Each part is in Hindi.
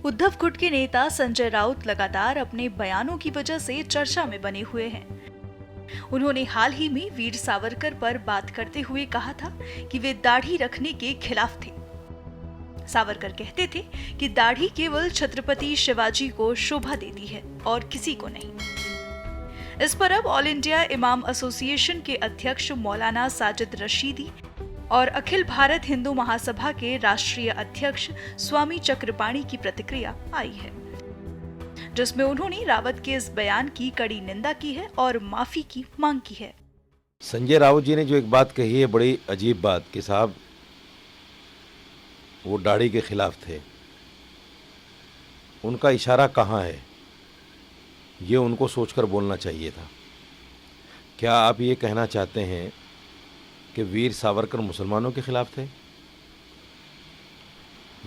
उद्धव गुट के नेता संजय राउत लगातार अपने बयानों की वजह से चर्चा में बने हुए हैं। उन्होंने हाल ही में वीर सावरकर पर बात करते हुए कहा था कि वे दाढ़ी रखने के खिलाफ थे। सावरकर कहते थे कि दाढ़ी केवल छत्रपति शिवाजी को शोभा देती है और किसी को नहीं। इस पर अब ऑल इंडिया इमाम एसोसिएशन के अध्यक्ष मौलाना साजिद रशीदी और अखिल भारत हिंदू महासभा के राष्ट्रीय अध्यक्ष स्वामी चक्रपाणी की प्रतिक्रिया आई है, जिसमें उन्होंने रावत के इस बयान की कड़ी निंदा की है और माफी की मांग की है। संजय राउत जी ने जो एक बात कही है, बड़ी अजीब बात कि साहब वो दाढ़ी के खिलाफ थे। उनका इशारा कहाँ है, ये उनको सोचकर बोलना चाहिए था। क्या आप ये कहना चाहते हैं कि वीर सावरकर मुसलमानों के खिलाफ थे?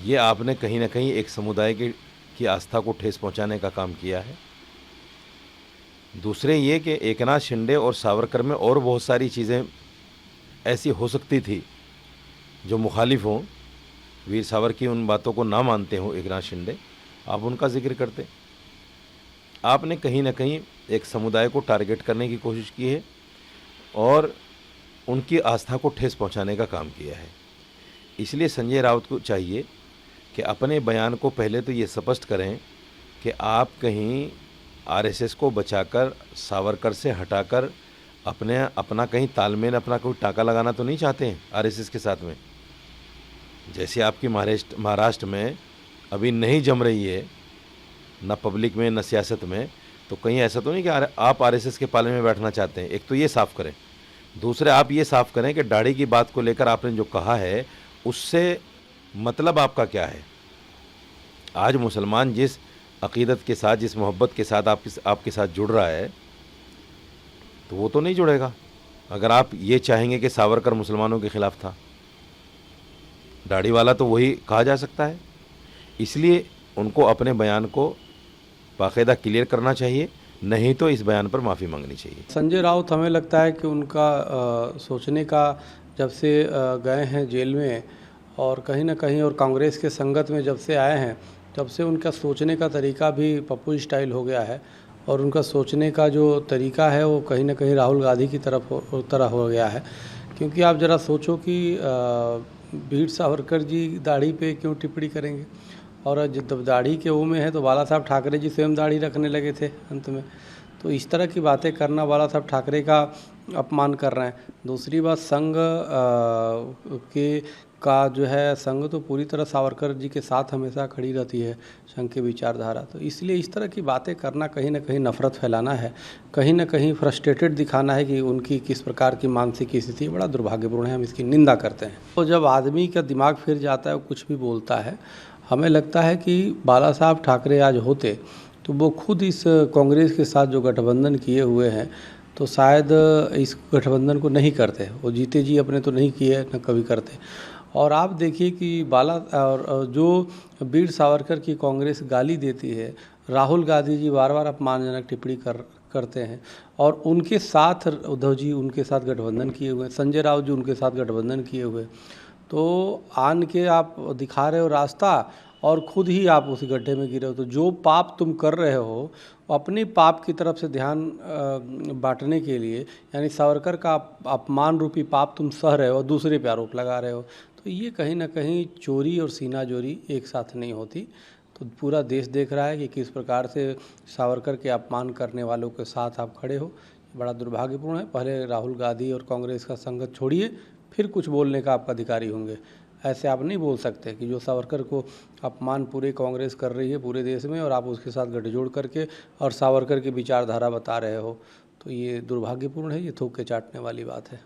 ये आपने कहीं ना कहीं एक समुदाय की आस्था को ठेस पहुंचाने का काम किया है। दूसरे ये कि एकनाथ शिंदे और सावरकर में और बहुत सारी चीज़ें ऐसी हो सकती थी जो मुखालिफ हों, वीर सावरकर की उन बातों को ना मानते हों एकनाथ शिंदे, आप उनका जिक्र करते। आपने कहीं ना कहीं एक समुदाय को टारगेट करने की कोशिश की है और उनकी आस्था को ठेस पहुंचाने का काम किया है। इसलिए संजय राउत को चाहिए कि अपने बयान को पहले तो ये स्पष्ट करें कि आप कहीं आरएसएस को बचाकर, सावरकर से हटाकर अपना कहीं तालमेल, अपना कोई टाका लगाना तो नहीं चाहते हैं आरएसएस के साथ में। जैसे आपकी महाराष्ट्र में अभी नहीं जम रही है, न पब्लिक में न सियासत में, तो कहीं ऐसा तो नहीं कि आप आरएसएस के पाले में बैठना चाहते हैं। एक तो ये साफ करें। दूसरे आप ये साफ करें कि दाढ़ी की बात को लेकर आपने जो कहा है उससे मतलब आपका क्या है। आज मुसलमान जिस अकीदत के साथ, जिस मोहब्बत के साथ आपके साथ जुड़ रहा है, तो वो तो नहीं जुड़ेगा अगर आप ये चाहेंगे कि सावरकर मुसलमानों के खिलाफ था। दाढ़ी वाला तो वही कहा जा सकता है। इसलिए उनको अपने बयान को बाकायदा क्लियर करना चाहिए, नहीं तो इस बयान पर माफ़ी मांगनी चाहिए। संजय राउत, हमें लगता है कि उनका सोचने का, जब से गए हैं जेल में और कहीं ना कहीं और कांग्रेस के संगत में जब से आए हैं, तब से उनका सोचने का तरीका भी पप्पू स्टाइल हो गया है और उनका सोचने का जो तरीका है वो कहीं ना कहीं राहुल गांधी की तरह हो गया है। क्योंकि आप ज़रा सोचो कि वीर सावरकर जी दाढ़ी पे क्यों टिप्पणी करेंगे, और जब दाढ़ी के वो में है तो बाला साहब ठाकरे जी स्वयं दाढ़ी रखने लगे थे अंत में। तो इस तरह की बातें करना बाला साहब ठाकरे का अपमान कर रहे हैं। दूसरी बात, संघ का जो है, संघ तो पूरी तरह सावरकर जी के साथ हमेशा खड़ी रहती है, संघ की विचारधारा। तो इसलिए इस तरह की बातें करना कहीं ना कहीं नफरत फैलाना है, कहीं ना कहीं फ्रस्ट्रेटेड दिखाना है कि उनकी किस प्रकार की मानसिक स्थिति बड़ा दुर्भाग्यपूर्ण है। हम इसकी निंदा करते हैं। तो जब आदमी का दिमाग फिर जाता है, वो कुछ भी बोलता है। हमें लगता है कि बाला साहब ठाकरे आज होते तो वो खुद इस कांग्रेस के साथ जो गठबंधन किए हुए हैं, तो शायद इस गठबंधन को नहीं करते। वो जीते जी अपने तो नहीं किए, न कभी करते। और आप देखिए कि और जो वीर सावरकर की कांग्रेस गाली देती है, राहुल गांधी जी बार बार अपमानजनक टिप्पणी करते हैं और उनके साथ उद्धव जी उनके साथ गठबंधन किए हुए, संजय राउत जी उनके साथ गठबंधन किए हुए। तो आन के आप दिखा रहे हो रास्ता और खुद ही आप उस गड्ढे में गिरे हो। तो जो पाप तुम कर रहे हो, अपने पाप की तरफ से ध्यान बांटने के लिए, यानी सावरकर का अपमान रूपी पाप तुम सह रहे हो, दूसरे पे आरोप लगा रहे हो। तो ये कहीं ना कहीं चोरी और सीनाजोरी एक साथ नहीं होती। तो पूरा देश देख रहा है कि किस प्रकार से सावरकर के अपमान करने वालों के साथ आप खड़े हो। बड़ा दुर्भाग्यपूर्ण है। पहले राहुल गांधी और कांग्रेस का संगत छोड़िए, फिर कुछ बोलने का आप अधिकारी होंगे। ऐसे आप नहीं बोल सकते कि जो सावरकर को अपमान पूरे कांग्रेस कर रही है पूरे देश में, और आप उसके साथ गठजोड़ करके और सावरकर की विचारधारा बता रहे हो। तो ये दुर्भाग्यपूर्ण है, ये थूक के चाटने वाली बात है।